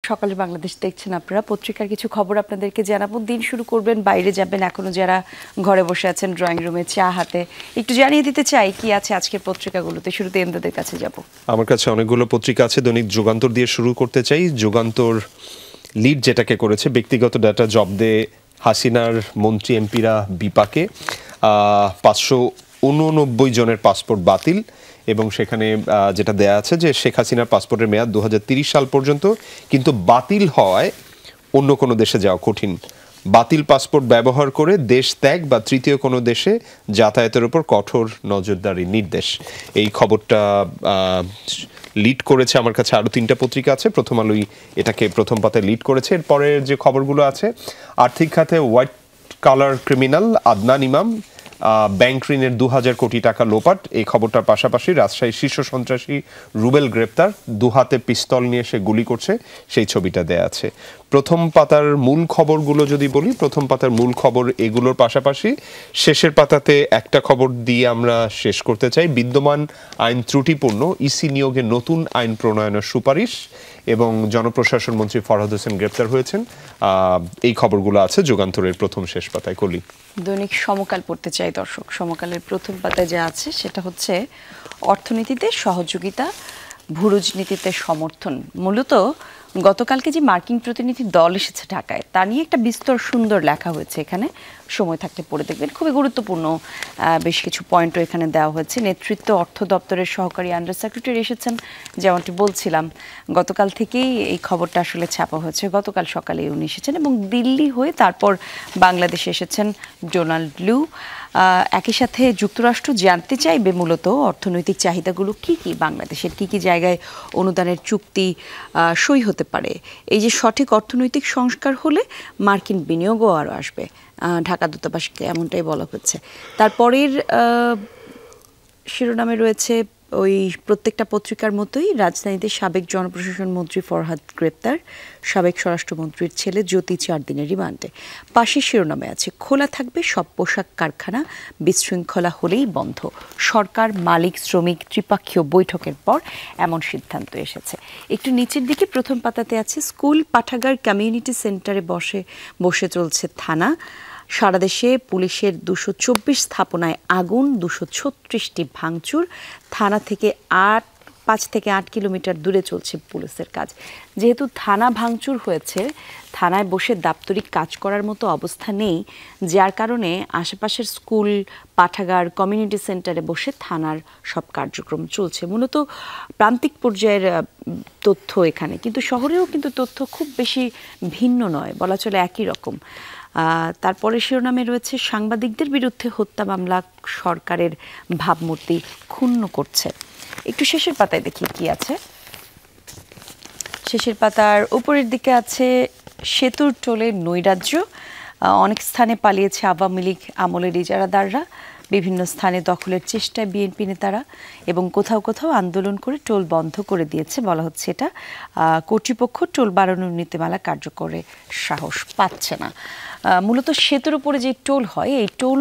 সকালে বাংলাদেশ দেখছেন আপনারা। পত্রিকার কিছু খবর আপনাদেরকে জানাবো। দিন শুরু করবেন, বাইরে যাবেন, এখনো যারা ঘরে বসে আছেন ড্রয়িং রুমে চা হাতে, একটু জানিয়ে দিতে চাই কি আছে আজকের পত্রিকাগুলোতে। শুরুতে এমদাদের কাছে যাব। আমার কাছে অনেকগুলো পত্রিকা আছে। দৈনিক যুগান্তর দিয়ে শুরু করতে চাই। যুগান্তর লিড যেটাকে করেছে, ব্যক্তিগত ডাটা জব্দে হাসিনার মন্ত্রী এমপিরা বিপাকে, 589 জনের পাসপোর্ট বাতিল, এবং সেখানে যেটা দেয়া আছে যে শেখ হাসিনার পাসপোর্টের মেয়াদ 2030 সাল পর্যন্ত, কিন্তু বাতিল হওয়ায় অন্য কোনো দেশে যাওয়া কঠিন। বাতিল পাসপোর্ট ব্যবহার করে দেশ ত্যাগ বা তৃতীয় কোনো দেশে যাতায়াতের উপর কঠোর নজরদারি নির্দেশ। এই খবরটা লিড করেছে আমার কাছে আরও 3টা পত্রিকা আছে। প্রথম আলোই এটাকে প্রথম পাতায় লিড করেছে। এরপরে যে খবরগুলো আছে, আর্থিক খাতে হোয়াইট কালার ক্রিমিনাল আদনান ইমাম, ব্যাংক ঋণের 2000 কোটি টাকা লোপাট, এই খবরটার পাশাপাশি রাজশাহী শীর্ষ সন্ত্রাসী রুবেল গ্রেপ্তার, 2 হাতে পিস্তল নিয়ে সে গুলি করছে, সেই ছবিটা দেয়া আছে। প্রথম পাতার মূল খবরগুলো যদি বলি, প্রথম পাতার মূল খবর এগুলোর পাশাপাশি শেষের পাতাতে একটা খবর দিয়ে আমরা শেষ করতে চাই। বিদ্যমান আইন ত্রুটিপূর্ণ, ইসি নিয়োগে নতুন আইন প্রণয়নের সুপারিশ, এবং জনপ্রশাসন মন্ত্রী ফরহাদ হোসেন গ্রেপ্তার হয়েছেন। এই খবরগুলো আছে যুগান্তরের প্রথম শেষ পাতায়। কলি দৈনিক সমকাল পড়তে চাই দর্শক। সমকালের প্রথম পাতায় যা আছে সেটা হচ্ছে অর্থনীতিতে সহযোগিতা, ভূরাজনীতিতে সমর্থন। মূলত গতকালকে যে মার্কিন প্রতিনিধি দল এসেছে ঢাকায়, তা নিয়ে একটা বিস্তর সুন্দর লেখা হয়েছে এখানে, সময় থাকতে পড়ে দেখবেন। খুবই গুরুত্বপূর্ণ বেশ কিছু পয়েন্টও এখানে দেওয়া হয়েছে। নেতৃত্ব অর্থ দপ্তরের সহকারী আন্ডার সেক্রেটারি এসেছেন, যেমনটি বলছিলাম। গতকাল থেকেই এই খবরটা আসলে ছাপা হয়েছে, গতকাল সকালে উনি এসেছেন এবং দিল্লি হয়ে তারপর বাংলাদেশে এসেছেন ডোনাল্ড লু। একই সাথে যুক্তরাষ্ট্র জানতে চাইবে মূলত অর্থনৈতিক চাহিদাগুলো কি কি, বাংলাদেশের কি কি জায়গায় অনুদানের চুক্তি সই হতে পারে। এই যে সঠিক অর্থনৈতিক সংস্কার হলে মার্কিন বিনিয়োগও আরও আসবে, ঢাকা দূতাবাসকে এমনটাই বলা হচ্ছে। তারপরের শিরোনামে রয়েছে ওই প্রত্যেকটা পত্রিকার মতোই, রাজধানীতে সাবেক জনপ্রশাসন মন্ত্রী ফরহাদ গ্রেপ্তার, সাবেক স্বরাষ্ট্রমন্ত্রীর ছেলে জ্যোতি 4 দিনের রিমান্ডে। পাশের শিরোনামে আছে খোলা থাকবে সব পোশাক কারখানা, বিশৃঙ্খলা হলেই বন্ধ। সরকার মালিক শ্রমিক ত্রিপক্ষীয় বৈঠকের পর এমন সিদ্ধান্ত এসেছে। একটু নিচের দিকে প্রথম পাতাতে আছে স্কুল পাঠাগার কমিউনিটি সেন্টারে বসে চলছে থানা। সারা দেশে পুলিশের 224 স্থাপনায় আগুন, 236টি ভাঙচুর। থানা থেকে 5 থেকে 8 কিলোমিটার দূরে চলছে পুলিশের কাজ। যেহেতু থানা ভাঙচুর হয়েছে, থানায় বসে দাপ্তরিক কাজ করার মতো অবস্থা নেই, যার কারণে আশেপাশের স্কুল, পাঠাগার, কমিউনিটি সেন্টারে বসে থানার সব কার্যক্রম চলছে। মূলত প্রান্তিক পর্যায়ের তথ্য এখানে, কিন্তু শহরেও কিন্তু তথ্য খুব বেশি ভিন্ন নয়, বলা চলে একই রকম। তারপরে শিরোনামে রয়েছে সাংবাদিকদের বিরুদ্ধে হত্যা মামলা সরকারের ভাবমূর্তি ক্ষুণ্ণ করছে। একটু শেষের পাতায় দেখি কি আছে। শেষের পাতার উপরের দিকে আছে সেতুর টোলে নৈরাজ্য, অনেক স্থানে পালিয়েছে আওয়ামী লীগ আমলের ইজারাদাররা, বিভিন্ন স্থানে দখলের চেষ্টায় বিএনপি নেতারা, এবং কোথাও কোথাও আন্দোলন করে টোল বন্ধ করে দিয়েছে বলা হচ্ছে। এটা কর্তৃপক্ষ টোল বাড়ানোর নীতিমালা কার্যকরে সাহস পাচ্ছে না। মূলত সেতুর উপরে যে টোল হয়, এই টোল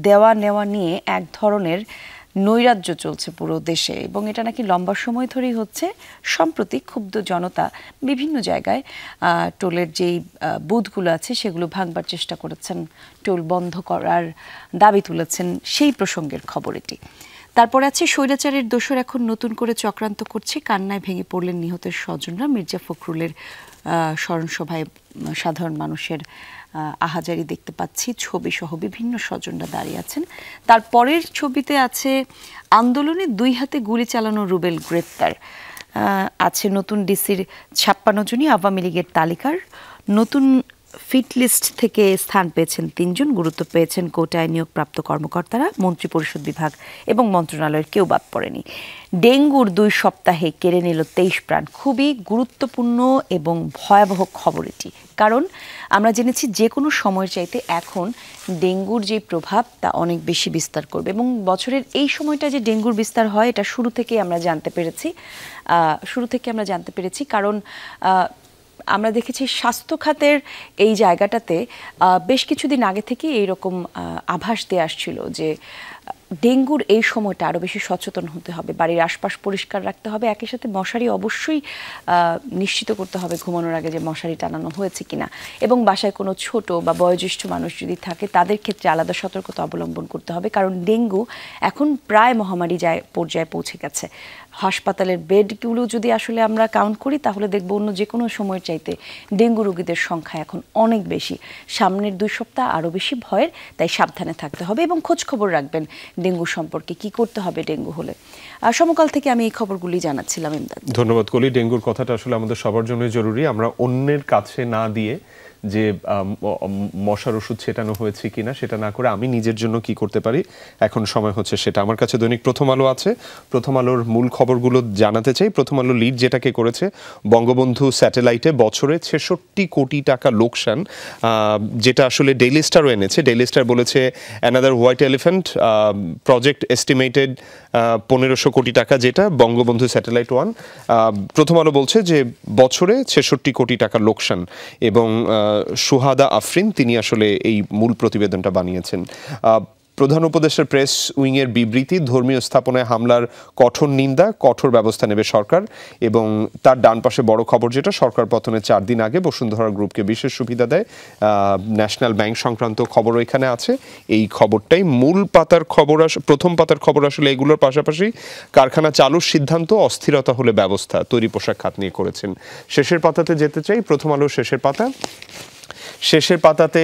দেওয়া নেওয়া নিয়ে এক ধরনের নৈরাজ্য চলছে পুরো দেশে, এবং এটা নাকি লম্বা সময় ধরেই হচ্ছে। সম্প্রতি ক্ষুব্ধ জনতা বিভিন্ন জায়গায় টোলের যেই বুথগুলো আছে সেগুলো ভাঙবার চেষ্টা করেছেন, টোল বন্ধ করার দাবি তুলেছেন, সেই প্রসঙ্গের খবর এটি। তারপর আছে স্বৈরাচারের দোসর এখন নতুন করে চক্রান্ত করছে, কান্নায় ভেঙে পড়লেন নিহতের স্বজনরা। মির্জা ফখরুলের স্মরণসভায় সাধারণ মানুষের আহাজারি দেখতে পাচ্ছি, ছবি সহ বিভিন্ন স্বজনরা দাঁড়িয়ে আছেন। তারপরের ছবিতে আছে আন্দোলনে 2 হাতে গুলি চালানো রুবেল গ্রেপ্তার। আছে নতুন ডিসির 56 জনই আওয়ামী লীগের তালিকার। নতুন ফিট লিস্ট থেকে স্থান পেয়েছেন 3 জন, গুরুত্ব পেয়েছেন কোটায় নিয়োগপ্রাপ্ত কর্মকর্তারা, মন্ত্রিপরিষদ বিভাগ এবং মন্ত্রণালয়ের কেউ বাদ পড়েনি। ডেঙ্গুর 2 সপ্তাহে কেড়ে নিল 23 প্রাণ। খুবই গুরুত্বপূর্ণ এবং ভয়াবহ খবর এটি, কারণ আমরা জেনেছি যে কোনো সময়ের চাইতে এখন ডেঙ্গুর যে প্রভাব তা অনেক বেশি বিস্তার করবে, এবং বছরের এই সময়টা যে ডেঙ্গুর বিস্তার হয় এটা শুরু থেকেই আমরা জানতে পেরেছি। কারণ আমরা দেখেছি স্বাস্থ্য খাতের এই জায়গাটাতে বেশ কিছুদিন আগে থেকে এইরকম আভাস দিয়ে আসছিল যে ডেঙ্গুর এই সময়টা আরও বেশি সচেতন হতে হবে, বাড়ির আশপাশ পরিষ্কার রাখতে হবে, একই সাথে মশারি অবশ্যই নিশ্চিত করতে হবে ঘুমানোর আগে যে মশারি টানানো হয়েছে কিনা, এবং বাসায় কোনো ছোট বা বয়োজ্যেষ্ঠ মানুষ যদি থাকে তাদের ক্ষেত্রে আলাদা সতর্কতা অবলম্বন করতে হবে, কারণ ডেঙ্গু এখন প্রায় মহামারী পর্যায়ে পৌঁছে গেছে। হাসপাতালের বেডগুলো যদি আসলে আমরা কাউন্ট করি তাহলে দেখব অন্য যে কোনো সময়ের চাইতে ডেঙ্গু রোগীদের সংখ্যা এখন অনেক বেশি। সামনের 2 সপ্তাহ আরও বেশি ভয়ের, তাই সাবধানে থাকতে হবে এবং খোঁজ খবর রাখবেন ডেঙ্গু সম্পর্কে, কি করতে হবে ডেঙ্গু হলে। সমকাল থেকে আমি এই খবরগুলি জানাচ্ছিলাম। ইমদাদ, ধন্যবাদ কলি। ডেঙ্গুর কথাটা আসলে আমাদের সবার জন্যই জরুরি। আমরা অন্যের কাছে না দিয়ে যে মশার ওষুধ ছেটানো হয়েছে কিনা সেটা না করে আমি নিজের জন্য কি করতে পারি এখন সময় হচ্ছে সেটা। আমার কাছে দৈনিক প্রথম আলো আছে, প্রথম আলোর মূল খবরগুলো জানাতে চাই। প্রথম আলো লিড যেটাকে করেছে, বঙ্গবন্ধু স্যাটেলাইটে বছরে ৬৬ কোটি টাকা লোকসান, যেটা আসলে ডেইলি স্টারও এনেছে। ডেইলি স্টার বলেছে another white elephant project estimated ১৫০০ কোটি টাকা, যেটা বঙ্গবন্ধু স্যাটেলাইট 1। প্রথম আলো বলছে যে বছরে ৬৬ কোটি টাকা লোকসান, এবং সুহাদা আফরিন তিনি আসলে এই মূল প্রতিবেদনটা বানিয়েছেন। প্রধান উপদেষ্টার প্রেস উইংয়ের বিবৃতি, ধর্মীয় স্থাপনায় হামলার কঠোর নিন্দা, কঠোর ব্যবস্থা নেবে সরকার। এবং তার ডান পাশে বড় খবর যেটা, সরকার পতনের 4 দিন আগে বসুন্ধরা গ্রুপকে বিশেষ সুবিধা দেয় ন্যাশনাল ব্যাংক সংক্রান্ত খবরও এখানে আছে। এই খবরটাই মূল পাতার খবর, প্রথম পাতার খবর আসলে এগুলোর পাশাপাশি কারখানা চালুর সিদ্ধান্ত, অস্থিরতা হলে ব্যবস্থা, তৈরি পোশাক খাত নিয়ে করেছেন। শেষের পাতাতে যেতে চাই, প্রথম আলোর শেষের পাতাতে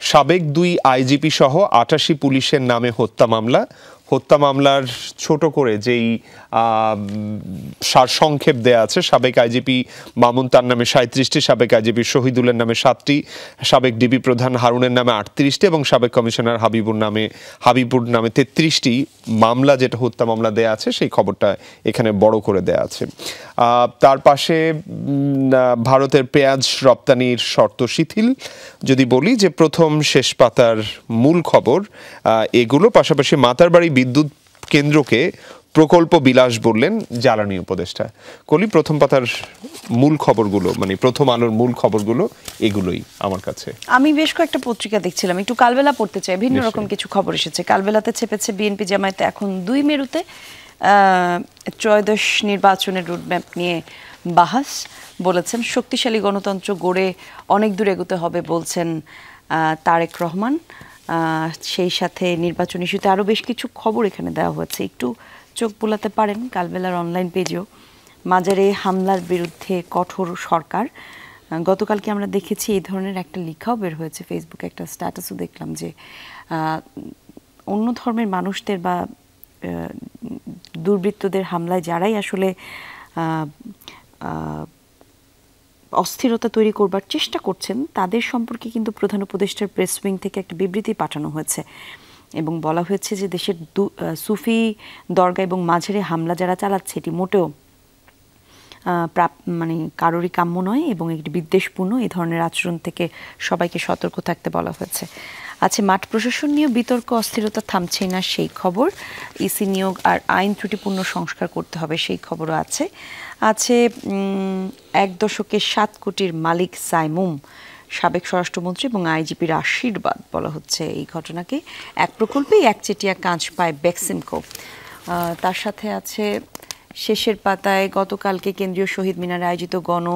সাবেক 2 আইজিপি সহ 88 পুলিশের নামে হত্যা মামলার ছোট করে যেই সারসংক্ষেপ দেয়া আছে, সাবেক আইজিপি মামুন তার নামে 37টি, সাবেক আইজিপি শহীদুলের নামে 7টি, সাবেক ডিবি প্রধান হারুনের নামে 38টি এবং সাবেক কমিশনার হাবিবুর নামে 33টি মামলা, যেটা হত্যা মামলা দেয়া আছে সেই খবরটা এখানে বড় করে দেয়া আছে। তার পাশে ভারতের পেঁয়াজ রপ্তানির শর্ত শিথিল যদি বলি, যে প্রথম শেষ পাতার মূল খবর এগুলো। পাশাপাশি মাতারবাড়ি বিদ্যুৎ কেন্দ্রকে প্রকল্প বিলাস বললেন জ্বালানি উপদেষ্টা। কলি, প্রথম পাতার মূল খবরগুলো, মানে প্রথম আলোর মূল খবরগুলো এগুলোই আমার কাছে। আমি বেশ কয়েকটা পত্রিকা দেখছিলাম, একটু কালবেলা পড়তে চাই, ভিন্ন রকম কিছু খবর এসেছে। কালবেলাতে ছেপেছে বিএনপি জামায়াতে এখন 2 মেরুতে ত্রয়োদশ নির্বাচনের রোডম্যাপ নিয়ে বাহাস, বলেছেন শক্তিশালী গণতন্ত্র গড়ে অনেক দূর এগোতে হবে বলছেন তারেক রহমান। সেই সাথে নির্বাচন ইস্যুতে আরও বেশ কিছু খবর এখানে দেওয়া হয়েছে, একটু চোখ বোলাতে পারেন কালবেলার অনলাইন পেজেও। মাজারে হামলার বিরুদ্ধে কঠোর সরকার, গতকালকে আমরা দেখেছি এই ধরনের একটা লেখাও বের হয়েছে ফেসবুকে, একটা স্ট্যাটাসও দেখলাম যে অন্য ধর্মের মানুষদের বা দুর্বৃত্তদের হামলায় যারাই আসলে অস্থিরতা তৈরি করবার চেষ্টা করছেন তাদের সম্পর্কে কিন্তু প্রধান উপদেষ্টার প্রেস উইং থেকে একটা বিবৃতি পাঠানো হয়েছে এবং বলা হয়েছে যে দেশের সুফি দরগা এবং মাঝারে হামলা যারা চালাচ্ছে এটি মোটেও মানে কারোরই কাম্য নয় এবং একটি বিদ্বেষপূর্ণ। এই ধরনের আচরণ থেকে সবাইকে সতর্ক থাকতে বলা হয়েছে। আছে মাঠ প্রশাসন নিয়ে বিতর্ক, অস্থিরতা থামছে না সেই খবর। ইসি নিয়োগ আর আইন ত্রুটিপূর্ণ সংস্কার করতে হবে সেই খবরও আছে। 1 দশকে 7 কোটির মালিক সাইমুম, সাবেক স্বরাষ্ট্রমন্ত্রী এবং আইজিপির আশীর্বাদ বলা হচ্ছে এই ঘটনাকে। এক প্রকল্পেই একচেটিয়া কাজ পায় বেক্সিমকো। তার সাথে আছে শেষের পাতায় গতকালকে কেন্দ্রীয় শহীদ মিনারে আয়োজিত গণ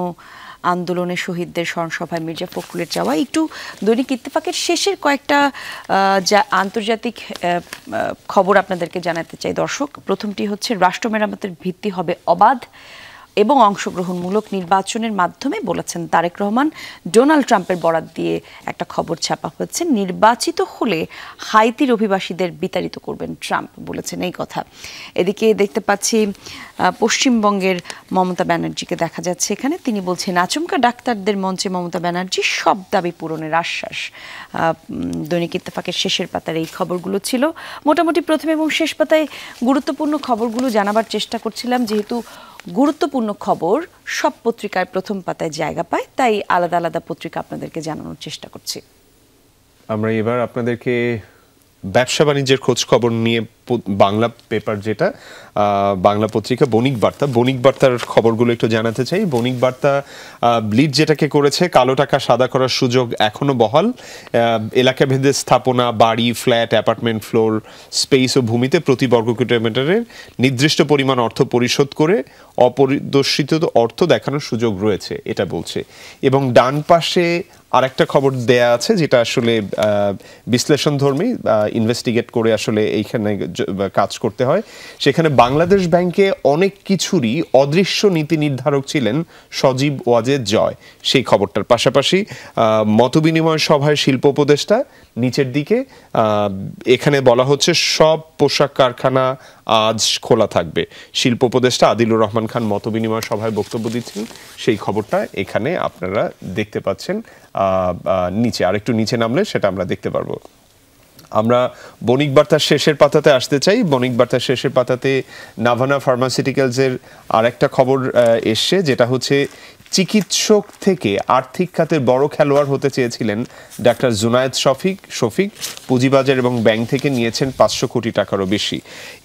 আন্দোলনে শহীদদের স্মরণসভায় মির্জা ফখরুলের যাওয়া। একটু দৈনিক ইত্তেফাকের শেষের কয়েকটা আন্তর্জাতিক খবর আপনাদেরকে জানাতে চাই দর্শক। প্রথমটি হচ্ছে রাষ্ট্র মেরামতের ভিত্তি হবে অবাধ এবং অংশগ্রহণমূলক নির্বাচনের মাধ্যমে বলেছেন তারেক রহমান। ডোনাল্ড ট্রাম্পের বরাত দিয়ে একটা খবর ছাপা হচ্ছে, নির্বাচিত হলে হাইতির অভিবাসীদের বিতাড়িত করবেন ট্রাম্প, বলেছেন এই কথা। এদিকে দেখতে পাচ্ছি পশ্চিমবঙ্গের মমতা ব্যানার্জিকে দেখা যাচ্ছে এখানে, তিনি বলছেন আচমকা ডাক্তারদের মঞ্চে মমতা ব্যানার্জি সব দাবি পূরণের আশ্বাস। দৈনিক ইত্তেফাকের শেষের পাতার এই খবরগুলো ছিল। মোটামুটি প্রথম এবং শেষ পাতায় গুরুত্বপূর্ণ খবরগুলো জানাবার চেষ্টা করছিলাম, যেহেতু গুরুত্বপূর্ণ খবর সব পত্রিকায় প্রথম পাতায় জায়গা পায়, তাই আলাদা আলাদা পত্রিকা আপনাদেরকে জানানোর চেষ্টা করছি। আমরা এবার আপনাদেরকে ব্যবসা বাণিজ্যের খোঁজ খবর নিয়ে বাংলা পেপার যেটা বাংলা পত্রিকা বণিক বার্তার খবরগুলো একটু জানাতে চাই। বণিক বার্তা ব্লিড যেটাকে করেছে, কালো টাকা সাদা করার সুযোগ এখনো বহাল। এলাকা ভেদে স্থাপনা, বাড়ি, ফ্ল্যাট, অ্যাপার্টমেন্ট ফ্লোর, স্পেস ও ভূমিতে প্রতি বর্গ কিলোমিটারের নির্দিষ্ট পরিমাণ অর্থ পরিশোধ করে অপরিদর্শিত অর্থ দেখানোর সুযোগ রয়েছে, এটা বলছে। এবং ডান পাশে আরেকটা খবর দেয়া আছে যেটা আসলে বিশ্লেষণধর্মী, ইনভেস্টিগেট করে আসলে এইখানে কাজ করতে হয়। সেখানে বাংলাদেশ ব্যাংকে অনেক কিছুরই অদৃশ্য নীতি নির্ধারক ছিলেন সজীব ওয়াজেদ জয়, সেই খবরটার পাশাপাশি মতবিনিময় সভায় শিল্প উপদেষ্টা নিচের দিকে এখানে বলা হচ্ছে সব পোশাক কারখানা আজ খোলা থাকবে। শিল্প উপদেষ্টা আদিলুর রহমান খান মতবিনিময় সভায় বক্তব্য দিচ্ছেন, সেই খবরটা এখানে আপনারা দেখতে পাচ্ছেন। নিচে আরেকটু নিচে নামলে সেটা আমরা দেখতে পারবো। আমরা বণিক বার্তার শেষের পাতাতে আসতে চাই। বণিক বার্তার শেষের পাতাতে নাভানা ফার্মাসিউটিক্যালসের আরেকটা খবর এসছে, যেটা হচ্ছে চিকিৎসক থেকে আর্থিক খাতের বড় খেলোয়াড় হতে চেয়েছিলেন ডাক্তার জুনায়েদ শফিক, পুঁজিবাজার এবং ব্যাংক থেকে নিয়েছেন 500 কোটি টাকারও বেশি।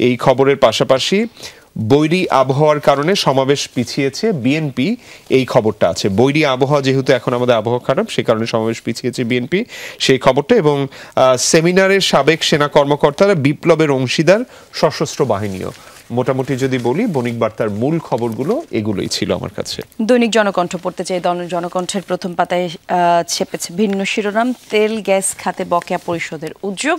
এই খবরের পাশাপাশি বৈরী আবহাওয়ার কারণে সমাবেশ পিছিয়েছে বিএনপি, এই খবরটা আছে। বৈরী আবহাওয়া, যেহেতু এখন আমাদের আবহাওয়া খারাপ, সেই কারণে সমাবেশ পিছিয়েছে বিএনপি, সেই খবরটা। এবং সেমিনারের সাবেক সেনা কর্মকর্তারা বিপ্লবের অংশীদার সশস্ত্র বাহিনীও। মোটামুটি যদি বলি বণিক বার্তার মূল খবরগুলো এগুলোই ছিল আমার কাছে। দৈনিক জনকণ্ঠ পড়তে চাই। জনকণ্ঠের প্রথম পাতায় ছেপেছে ভিন্ন শিরোনাম, তেল গ্যাস খাতে বকেয়া পরিশোধের উদ্যোগ,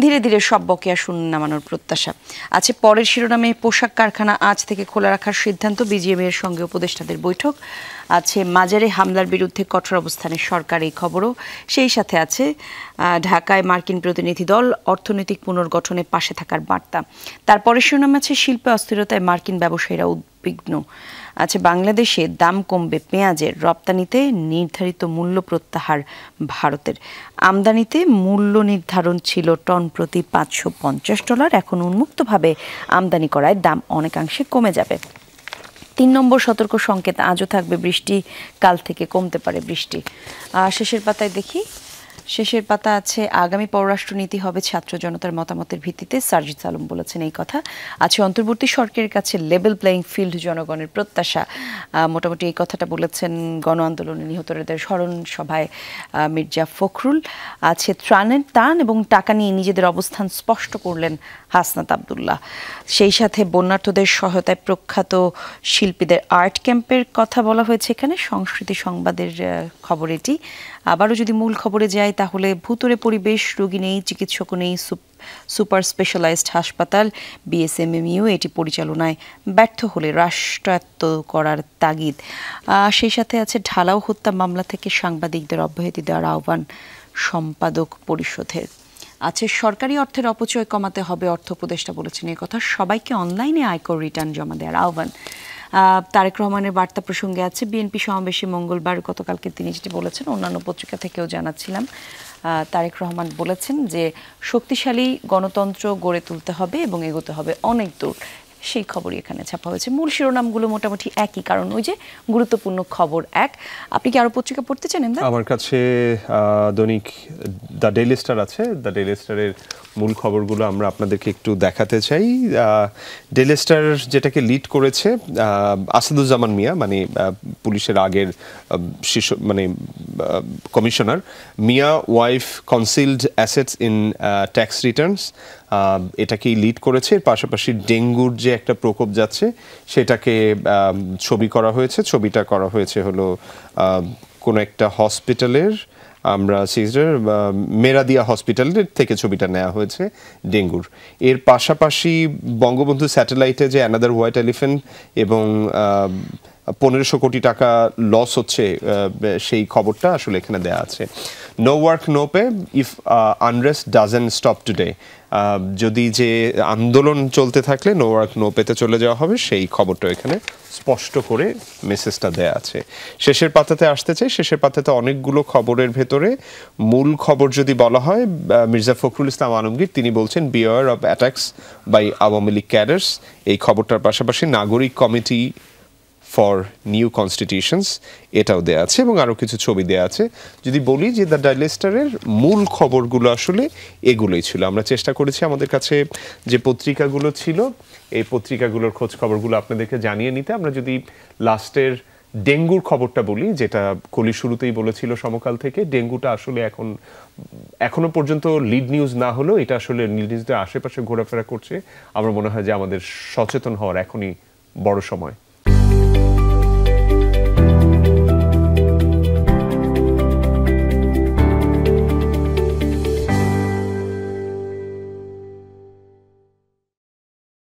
ধীরে ধীরে সব বকেয়া শূন্য নামানোর প্রত্যাশা আছে। পরের শিরোনামে পোশাক কারখানা আজ থেকে খোলা রাখার সিদ্ধান্ত, বিজিএমের সঙ্গে উপদেষ্টাদের বৈঠক আছে। মাজারে হামলার বিরুদ্ধে কঠোর অবস্থানে সরকার, এই খবরও সেই সাথে আছে। ঢাকায় মার্কিন প্রতিনিধি দল, অর্থনৈতিক পুনর্গঠনে পাশে থাকার বার্তা। তারপরে শিরোনাম আছে শিল্পে অস্থিরতায় মার্কিন ব্যবসায়ীরা উদ্বিগ্ন। আছে বাংলাদেশে দাম কমবে পেঁয়াজের, রপ্তানিতে নির্ধারিত মূল্য প্রত্যাহার ভারতের। আমদানিতে মূল্য নির্ধারণ ছিল টন প্রতি $550, এখন উন্মুক্তভাবে আমদানি করায় দাম অনেকাংশে কমে যাবে। 3 নম্বর সতর্ক সংকেত, আজও থাকবে বৃষ্টি, কাল থেকে কমতে পারে বৃষ্টি। শেষের পাতায় দেখি, শেষের পাতা আছে আগামী পররাষ্ট্রনীতি হবে ছাত্র জনতার মতামতের ভিত্তিতে, সার্জিদ আলম বলেছেন এই কথা। আছে অন্তর্বর্তী সরকারের কাছে লেভেল প্লেইং ফিল্ড জনগণের প্রত্যাশা, মোটামুটি এই কথাটা বলেছেন গণ আন্দোলনে নিহতদের স্মরণ সভায় মির্জা ফখরুল। আছে ত্রাণের টান এবং টাকা নিয়ে নিজেদের অবস্থান স্পষ্ট করলেন হাসনাত আবদুল্লাহ। সেই সাথে বন্যার্থদের সহায়তায় প্রখ্যাত শিল্পীদের আর্ট ক্যাম্পের কথা বলা হয়েছে এখানে। সংস্কৃতি সংবাদের খবর এটি। আবারও যদি মূল খবরে যাই তাহলে ভুতুরে পরিবেশ, রোগী নেই, চিকিৎসকও নেই, সুপার স্পেশালাইজড হাসপাতাল বিএসএমএমইউ এটি পরিচালনায় ব্যর্থ হলে রাষ্ট্রায়ত্ত করার তাগিদ। সেই সাথে আছে ঢালাও হত্যা মামলা থেকে সাংবাদিকদের অব্যাহতি দেওয়ার আহ্বান সম্পাদক পরিষদের। আছে সরকারি অর্থের অপচয় কমাতে হবে, অর্থ উপদেষ্টা বলেছেন এই কথা। সবাইকে অনলাইনে আয়কর রিটার্ন জমা দেওয়ার আহ্বান। তারেক রহমানের বার্তা প্রসঙ্গে আছে বিএনপি সমাবেশে মঙ্গলবার, গতকালকে তিনি যেটি বলেছেন অন্যান্য পত্রিকা থেকেও জানাচ্ছিলাম। তারেক রহমান বলেছেন যে শক্তিশালী গণতন্ত্র গড়ে তুলতে হবে এবং এগোতে হবে অনেক দূর, সেই খবরই এখানে ছাপা হয়েছে। মূল শিরোনামগুলো মোটামুটি একই, কারণ ওই যে গুরুত্বপূর্ণ খবর এক। আপনি কি আরো পত্রিকা পড়তে চান? আমার কাছে দৈনিক দ্য ডেইলি স্টার আছে। দ্য ডেইলি স্টারের মূল খবরগুলো আমরা আপনাদেরকে একটু দেখাতে চাই। ডেইলি স্টার যেটাকে লিড করেছে আসাদুজ্জামান মিয়া, মানে পুলিশের আগের commissioner Mia, wife concealed assets in tax returns, এটাকেই লিড করেছে। এর পাশাপাশি ডেঙ্গুর যে একটা প্রকোপ যাচ্ছে সেটাকে ছবি করা হয়েছে। ছবিটা করা হয়েছে হলো কোনো একটা হসপিটালের, আমরা মেরাদিয়া হসপিটালের থেকে ছবিটা নেওয়া হয়েছে ডেঙ্গুর। এর পাশাপাশি বঙ্গবন্ধু স্যাটেলাইটে যে অ্যানাদার হোয়াইট এলিফ্যান্ট এবং 1500 কোটি টাকা লস হচ্ছে, সেই খবরটা আসলে এখানে দেয়া আছে। No work no pay if unrest doesn't stop today, যদি যে আন্দোলন চলতে থাকলে নো ওয়ার্ক নো পেতে চলে যাওয়া হবে, সেই খবরটা এখানে স্পষ্ট করে মেসেজটা দেয়া আছে। শেষের পাতাতে আসতে চাই। শেষের পাতাতে অনেকগুলো খবরের ভেতরে মূল খবর যদি বলা হয়, মির্জা ফখরুল ইসলাম আলমগীর তিনি বলছেন beware of attacks by Awami League cadres, এই খবরটার পাশাপাশি নাগরিক কমিটি ফর নিউ কনস্টিটিউশনস, এটাও দেয়া আছে এবং আরও কিছু ছবি দেয়া আছে। যদি বলি যে দ্য ডাইলেস্টারের মূল খবরগুলো আসলে এগুলোই ছিল। আমরা চেষ্টা করেছি আমাদের কাছে যে পত্রিকাগুলো ছিল এই পত্রিকাগুলোর খোঁজ খবরগুলো আপনাদেরকে জানিয়ে নিতে। আমরা যদি লাস্টের ডেঙ্গুর খবরটা বলি, যেটা কলি শুরুতেই বলেছিল সমকাল থেকে, ডেঙ্গুটা আসলে এখনো পর্যন্ত লিড নিউজ না হলেও এটা আসলে লিড নিউজের আশেপাশে ঘোরাফেরা করছে। আমার মনে হয় যে আমাদের সচেতন হওয়ার এখনই বড় সময়।